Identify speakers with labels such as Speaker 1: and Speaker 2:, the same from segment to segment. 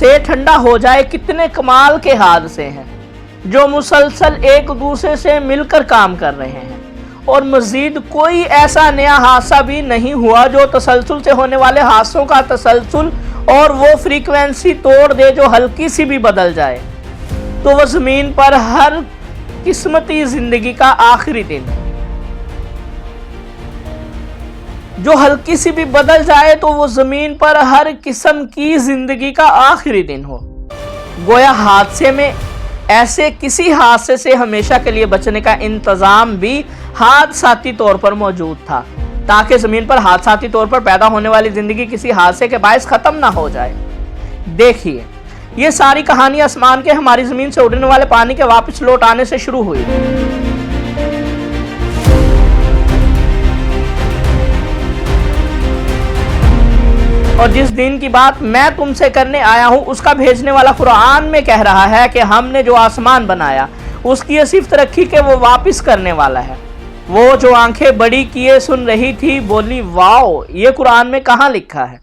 Speaker 1: سے ٹھنڈا ہو جائے۔ کتنے کمال کے حادثے ہیں جو مسلسل ایک دوسرے سے مل کر کام کر رہے ہیں، اور مزید کوئی ایسا نیا حادثہ بھی نہیں ہوا جو تسلسل سے ہونے والے حادثوں کا تسلسل اور وہ فریکوینسی توڑ دے جو ہلکی سی بھی بدل جائے تو وہ زمین پر ہر قسمتی زندگی کا آخری دن ہے۔ جو ہلکی سی بھی بدل جائے تو وہ زمین پر ہر قسم کی زندگی کا آخری دن ہو۔ گویا حادثے میں ایسے کسی حادثے سے ہمیشہ کے لیے بچنے کا انتظام بھی حادثاتی طور پر موجود تھا تاکہ زمین پر حادثاتی طور پر پیدا ہونے والی زندگی کسی حادثے کے باعث ختم نہ ہو جائے۔ دیکھیے، یہ ساری کہانی آسمان کے ہماری زمین سے اڑنے والے پانی کے واپس لوٹ آنے سے شروع ہوئی۔ اور جس دین کی بات میں تم سے کرنے آیا ہوں اس کا بھیجنے والا قرآن میں کہہ رہا ہے کہ ہم نے جو آسمان بنایا اس کی یہ صفت رکھی کہ وہ واپس کرنے والا ہے۔ وہ جو آنکھیں بڑی کیے سن رہی تھی بولی واو، یہ قرآن میں کہاں لکھا ہے؟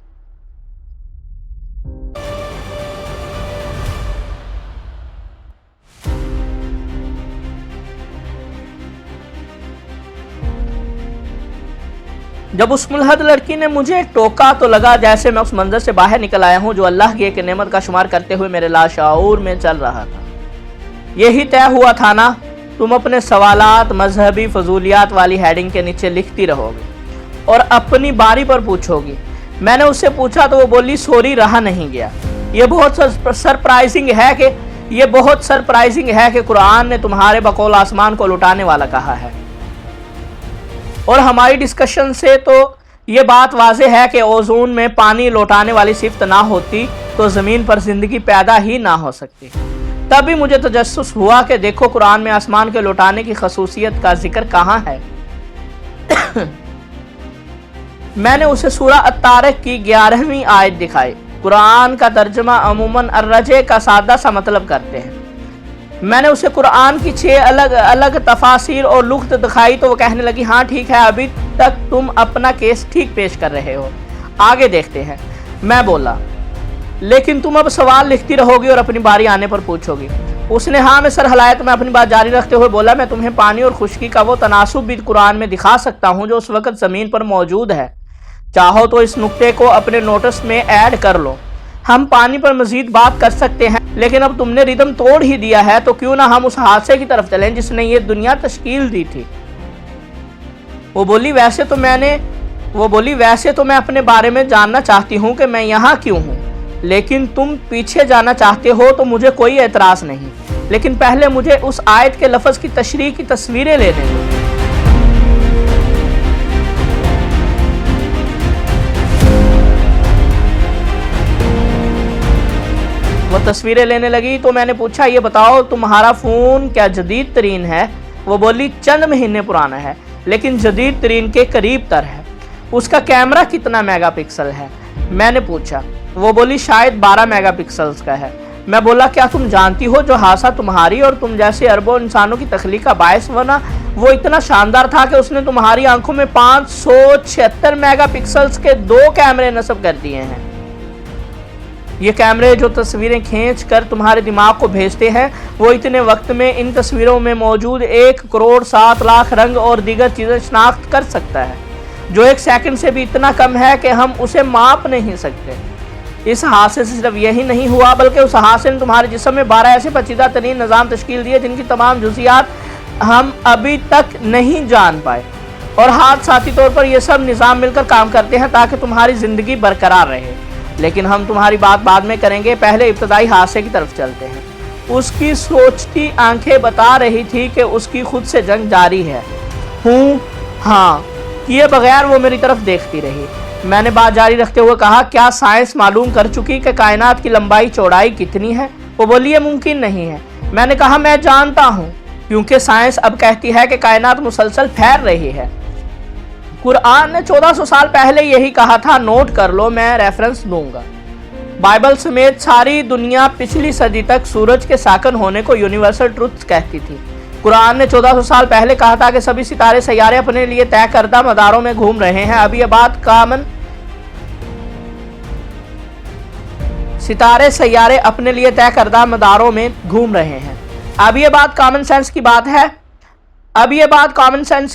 Speaker 1: جب اس ملحد لڑکی نے مجھے ٹوکا تو لگا جیسے میں اس منظر سے باہر نکل آیا ہوں جو اللہ کی ایک نعمت کا شمار کرتے ہوئے میرے لاشعور میں چل رہا تھا۔ یہی طے ہوا تھا نا، تم اپنے سوالات مذہبی فضولیات والی ہیڈنگ کے نیچے لکھتی رہو گی اور اپنی باری پر پوچھو گی۔ میں نے اس سے پوچھا تو وہ بولی سوری رہا نہیں گیا۔ یہ بہت سرپرائزنگ ہے کہ قرآن نے تمہارے بقول آسمان کو لٹانے والا کہا ہے، اور ہماری ڈسکشن سے تو یہ بات واضح ہے کہ اوزون میں پانی لوٹانے والی صفت نہ ہوتی تو زمین پر زندگی پیدا ہی نہ ہو سکتی۔ تب بھی مجھے تجسس ہوا کہ دیکھو قرآن میں آسمان کے لوٹانے کی خصوصیت کا ذکر کہاں ہے۔ میں نے اسے سورہ الطارق کی 11ویں آیت دکھائی۔ قرآن کا ترجمہ عموماً الرجع کا سادہ سا مطلب کرتے ہیں۔ میں نے اسے قرآن کی 6 الگ الگ تفاسیر اور لغت دکھائی تو وہ کہنے لگی ہاں ٹھیک ہے، ابھی تک تم اپنا کیس ٹھیک پیش کر رہے ہو، آگے دیکھتے ہیں۔ میں بولا لیکن تم اب سوال لکھتی رہو گی اور اپنی باری آنے پر پوچھو گی۔ اس نے ہاں میں سر ہلایا تو میں اپنی بات جاری رکھتے ہوئے بولا میں تمہیں پانی اور خشکی کا وہ تناسب بھی قرآن میں دکھا سکتا ہوں جو اس وقت زمین پر موجود ہے۔ چاہو تو اس نقطے کو اپنے نوٹس میں ایڈ کر لو۔ ہم پانی پر مزید بات کر سکتے ہیں لیکن اب تم نے ردم توڑ ہی دیا ہے تو کیوں نہ ہم اس حادثے کی طرف چلیں جس نے یہ دنیا تشکیل دی تھی۔ وہ بولی ویسے تو میں اپنے بارے میں جاننا چاہتی ہوں کہ میں یہاں کیوں ہوں، لیکن تم پیچھے جانا چاہتے ہو تو مجھے کوئی اعتراض نہیں، لیکن پہلے مجھے اس آیت کے لفظ کی تشریح کی تصویریں لینے دو۔ وہ تصویریں لینے لگی تو میں نے پوچھا یہ بتاؤ تمہارا فون کیا جدید ترین ہے؟ وہ بولی چند مہینے پرانا ہے لیکن جدید ترین کے قریب تر ہے۔ اس کا کیمرہ کتنا میگا پکسل ہے؟ میں نے پوچھا۔ وہ بولی شاید 12 میگا پکسلز کا ہے۔ میں بولا کیا تم جانتی ہو جو حادثہ تمہاری اور تم جیسے اربوں انسانوں کی تخلیق کا باعث بنا وہ اتنا شاندار تھا کہ اس نے تمہاری آنکھوں میں 576 میگا پکسلز کے 2 کیمرے نصب کر دیے ہیں۔ یہ کیمرے جو تصویریں کھینچ کر تمہارے دماغ کو بھیجتے ہیں وہ اتنے وقت میں ان تصویروں میں موجود 1,07,00,000 رنگ اور دیگر چیزیں شناخت کر سکتا ہے جو 1 سیکنڈ سے بھی اتنا کم ہے کہ ہم اسے ماپ نہیں سکتے۔ اس حادثے سے صرف یہی نہیں ہوا بلکہ اس حادثے نے تمہارے جسم میں 12 ایسے پیچیدہ ترین نظام تشکیل دیے جن کی تمام جزیات ہم ابھی تک نہیں جان پائے، اور حادثاتی طور پر یہ سب نظام مل کر کام کرتے ہیں تاکہ تمہاری زندگی برقرار رہے۔ لیکن ہم تمہاری بات بعد میں کریں گے، پہلے ابتدائی حادثے کی طرف چلتے ہیں۔ اس کی سوچتی آنکھیں بتا رہی تھی کہ اس کی خود سے جنگ جاری ہے۔ ہاں کیے بغیر وہ میری طرف دیکھتی رہی۔ میں نے بات جاری رکھتے ہوئے کہا کیا سائنس معلوم کر چکی کہ کائنات کی لمبائی چوڑائی کتنی ہے؟ وہ بولی یہ ممکن نہیں ہے۔ میں نے کہا میں جانتا ہوں کیونکہ سائنس اب کہتی ہے کہ کائنات مسلسل پھیل رہی ہے۔ قرآن نے 1400 سال پہلے یہی کہا تھا، نوٹ کر لو، میں ریفرنس دوں گا۔ بائبل سمیت ساری دنیا پچھلی صدی تک سورج کے ساکن ہونے کو یونیورسل ٹروتھ کہتی تھی۔ قرآن نے 1400 سال پہلے کہا تھا کہ سبھی ستارے سیارے اپنے لیے طے کردہ مداروں میں گھوم رہے ہیں۔ اب یہ بات सितारे सैयारे अपने लिए तय करदा मदारों में घूम रहे हैं। अब ये बात कॉमन सेंस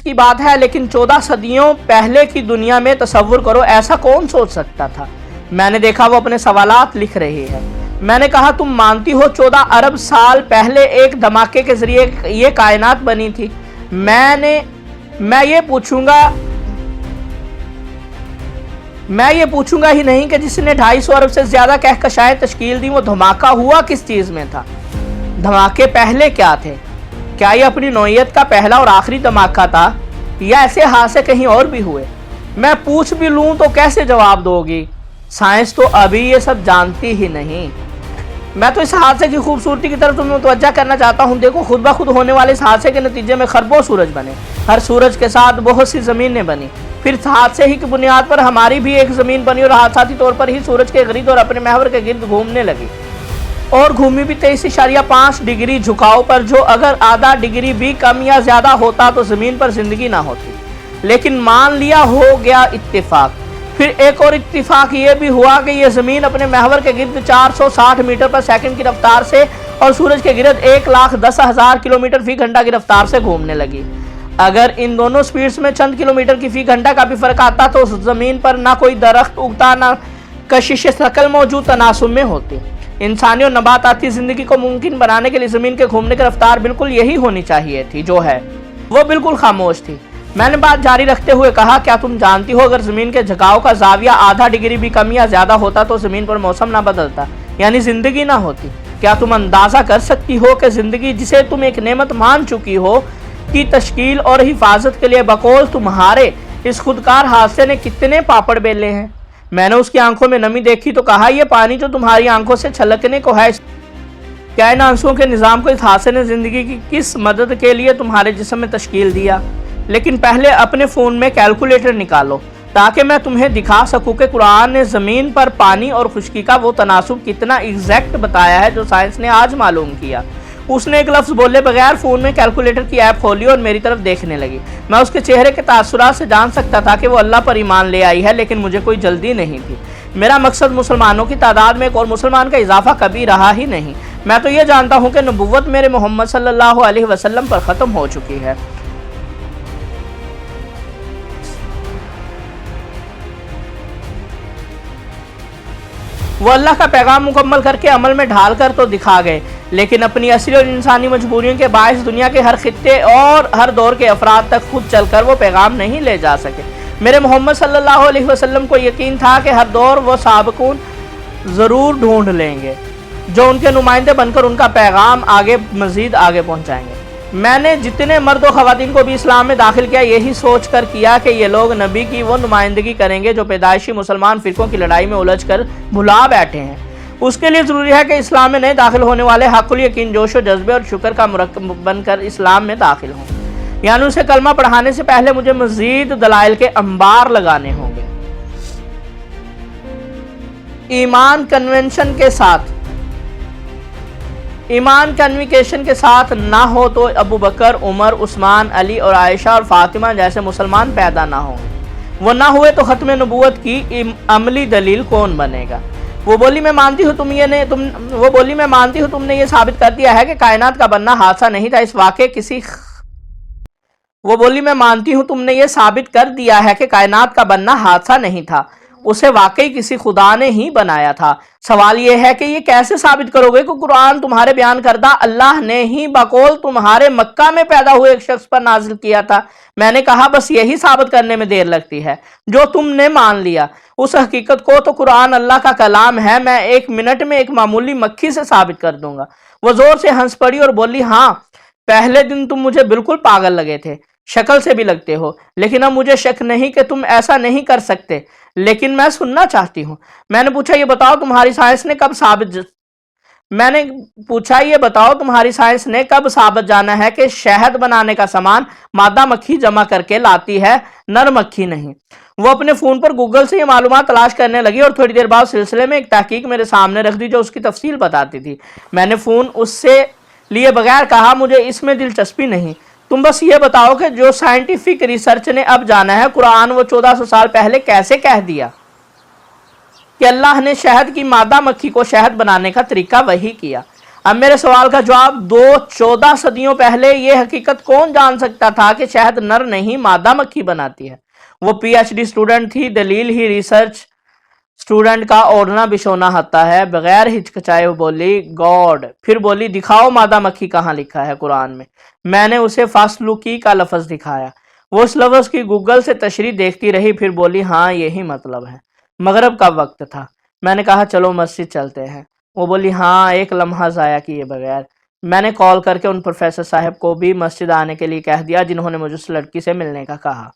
Speaker 1: की बात है लेकिन 14 सदियों पहले की दुनिया में तसव्वुर करो, ऐसा कौन सोच सकता था। मैंने देखा वो अपने सवालात लिख रही है। मैंने कहा तुम मानती हो 14 अरब साल पहले एक धमाके के जरिए ये कायनात बनी थी। मैं ये पूछूंगा ही नहीं कि जिसने 250 अरब से ज्यादा कहकशाएं तश्कील दी, वो धमाका हुआ किस चीज में था। धमाके पहले क्या थे? क्या ये अपनी नौइयत का पहला और आखिरी धमाका था या ऐसे हादसे कहीं और भी हुए? मैं पूछ भी लूं तो कैसे जवाब दोगी? साइंस तो अभी ये सब जानती ही नहीं। मैं तो इस हादसे की खूबसूरती की तरफ तुम्हें मुतवज्जा करना चाहता हूँ। देखो, खुद ब खुद होने वाले इस हादसे के नतीजे में खरबों सूरज बने, हर सूरज के साथ बहुत सी ज़मीनें बनी, फिर हादसे ही की बुनियाद पर हमारी भी एक ज़मीन बनी और हादसाती तौर पर ही सूरज के गिर्द और अपने महवर के गिर्द घूमने लगी, और घूमी भी 23.5 डिग्री झुकाव पर, जो अगर आधा डिग्री भी कम या ज़्यादा होता तो ज़मीन पर ज़िंदगी ना होती। लेकिन मान लिया हो गया इत्तेफाक। फिर एक और इत्तिफाक ये भी हुआ कि ये ज़मीन अपने महवर के गिर्द 460 मीटर पर सेकंड की रफ्तार से और सूरज के गिर्द 1,10,000 किलोमीटर फी घंटा की रफ्तार से घूमने लगी। अगर इन दोनों स्पीड्स में चंद किलोमीटर की फी घंटा का भी फर्क आता तो उस ज़मीन पर ना कोई दरख्त उगता, ना कशिश शकल मौजूद तनासुब में होती। इंसानी और नबाताती ज़िंदगी को मुमकिन बनाने के लिए ज़मीन के घूमने की रफ्तार बिल्कुल यही होनी चाहिए थी, जो है वो बिल्कुल खामोश थी। मैंने बात जारी रखते हुए कहा, क्या तुम जानती हो अगर ज़मीन के झुकाव का जाविया आधा डिग्री भी कम या ज़्यादा होता तो ज़मीन पर मौसम ना बदलता, यानी ज़िंदगी ना होती। क्या तुम अंदाज़ा कर सकती हो कि ज़िंदगी, जिसे तुम एक नेमत मान चुकी हो, की तश्कील और हिफाजत के लिए बकौल तुम्हारे इस खुदकार हादसे ने कितने पापड़ बेले हैं। मैंने उसकी आंखों में नमी देखी तो कहा, यह पानी जो तुम्हारी आंखों से छलकने को है, क्या इन आंसुओं के निज़ाम को इस हादसे ने ज़िंदगी की किस मदद के लिए तुम्हारे जिस्म में तश्कील दिया। लेकिन पहले अपने फ़ोन में कैलकुलेटर निकालो ताकि मैं तुम्हें दिखा सकूं कि कुरान ने ज़मीन पर पानी और खुश्की का वो तनासुब कितना एग्जैक्ट बताया है जो साइंस ने आज मालूम किया। उसने एक लफ्ज़ बोले बगैर फ़ोन में कैलकुलेटर की ऐप खोली और मेरी तरफ देखने लगी। मैं उसके चेहरे के तासुरात से जान सकता था कि वो अल्लाह पर ईमान ले आई है, लेकिन मुझे कोई जल्दी नहीं थी। मेरा मकसद मुसलमानों की तादाद में एक और मुसलमान का इजाफा कभी रहा ही नहीं। मैं तो ये जानता हूँ कि नबुव्वत मेरे मोहम्मद सल्लल्लाहु अलैहि वसल्लम पर ख़त्म हो चुकी है। वो अल्लाह का पैगाम मुकम्मल करके अमल में ढाल कर तो दिखा गए, लेकिन अपनी असली और इंसानी मजबूरियों के बायस दुनिया के हर खित्ते और हर दौर के अफराद तक खुद चलकर वो पैगाम नहीं ले जा सके। मेरे मोहम्मद सल्लल्लाहु अलैहि वसल्लम को यकीन था कि हर दौर वो साबिकून ज़रूर ढूंढ लेंगे जो उनके नुमाइंदे बनकर उनका पैगाम मज़ीद आगे पहुँचाएँगे। मैंने जितने मर्द और ख़वातीन को भी इस्लाम में दाखिल किया, यही सोच कर किया कि ये लोग नबी की वो नुमाइंदगी करेंगे जो पैदाइशी मुसलमान फ़िरक़ों की लड़ाई में उलझ कर भुला बैठे हैं। उसके लिए ज़रूरी है कि इस्लाम में नए दाखिल होने वाले हक़ुल यकीन, जोश व जज्बे और शुक्र का मुरक्कब बनकर इस्लाम में दाखिल हों। यानी उसे कलमा पढ़ाने से पहले मुझे मज़ीद दलाइल के अंबार लगाने होंगे। ईमान कन्विकेशन के साथ ना हो तो अबू बकर, उमर, उस्मान, अली और आयशा और फातिमा जैसे मुसलमान पैदा ना हों। वो ना हुए तो ख़त्म नबूवत की अमली दलील कौन बनेगा। वो बोली मैं मानती हूँ तुमने ये साबित कर दिया है कि कायनात का बनना हादसा नहीं था। तुमने ये साबित कर दिया है कि कायनात का बनना हादसा नहीं था, उसे वाकई किसी खुदा ने ही बनाया था। सवाल यह है कि ये कैसे साबित करोगे कि कुरान तुम्हारे बयान करदा अल्लाह ने ही बकौल तुम्हारे मक्का में पैदा हुए एक शख्स पर नाजिल किया था। मैंने कहा बस यही साबित करने में देर लगती है जो तुमने मान लिया। उस हकीकत को तो कुरान अल्लाह का कलाम है, मैं 1 मिनट में एक मामूली मक्खी से साबित कर दूंगा। वो जोर से हंस पड़ी और बोली, हाँ, पहले दिन तुम मुझे बिल्कुल पागल लगे थे, शक्ल से भी लगते हो, लेकिन अब मुझे शक नहीं कि तुम ऐसा नहीं कर सकते। लेकिन मैं सुनना चाहती हूँ। मैंने पूछा ये बताओ तुम्हारी साइंस ने कब साबित जाना है कि शहद बनाने का सामान मादा मक्खी जमा करके लाती है, नर मक्खी नहीं। वो अपने फ़ोन पर गूगल से ये मालूमात तलाश करने लगी और थोड़ी देर बाद सिलसिले में एक तहकीक मेरे सामने रख दी जो उसकी तफसील बताती थी। मैंने फ़ोन उससे लिए बगैर कहा, मुझे इसमें दिलचस्पी नहीं, तुम बस ये बताओ कि जो साइंटिफिक रिसर्च ने अब जाना है, कुरान वो 1400 साल पहले कैसे कह दिया। کہ اللہ نے شہد کی مادہ مکھی کو شہد بنانے کا طریقہ وہی کیا۔ اب میرے سوال کا جواب دو 14 صدیوں پہلے یہ حقیقت کون جان سکتا تھا کہ شہد نر نہیں مادہ مکھی بناتی ہے؟ وہ پی ایچ ڈی اسٹوڈنٹ تھی، دلیل ہی ریسرچ اسٹوڈنٹ کا اوڑھنا بچھونا ہوتا ہے۔ بغیر ہچکچائے وہ بولی گاڈ، پھر بولی دکھاؤ مادہ مکھی کہاں لکھا ہے قرآن میں۔ میں نے اسے فاسلوکی کا لفظ دکھایا، وہ اس لفظ کی گوگل سے تشریح دیکھتی رہی، پھر بولی ہاں یہی مطلب ہے۔ مغرب کا وقت تھا، میں نے کہا چلو مسجد چلتے ہیں۔ وہ بولی ہاں، ایک لمحہ ضائع کیے بغیر۔ میں نے کال کر کے ان پروفیسر صاحب کو بھی مسجد آنے کے لیے کہہ دیا جنہوں نے مجھے اس لڑکی سے ملنے کا کہا۔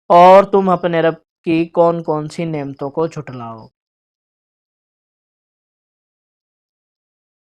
Speaker 1: اور تم اپنے رب کی کون کون سی نعمتوں کو جھٹلاؤ۔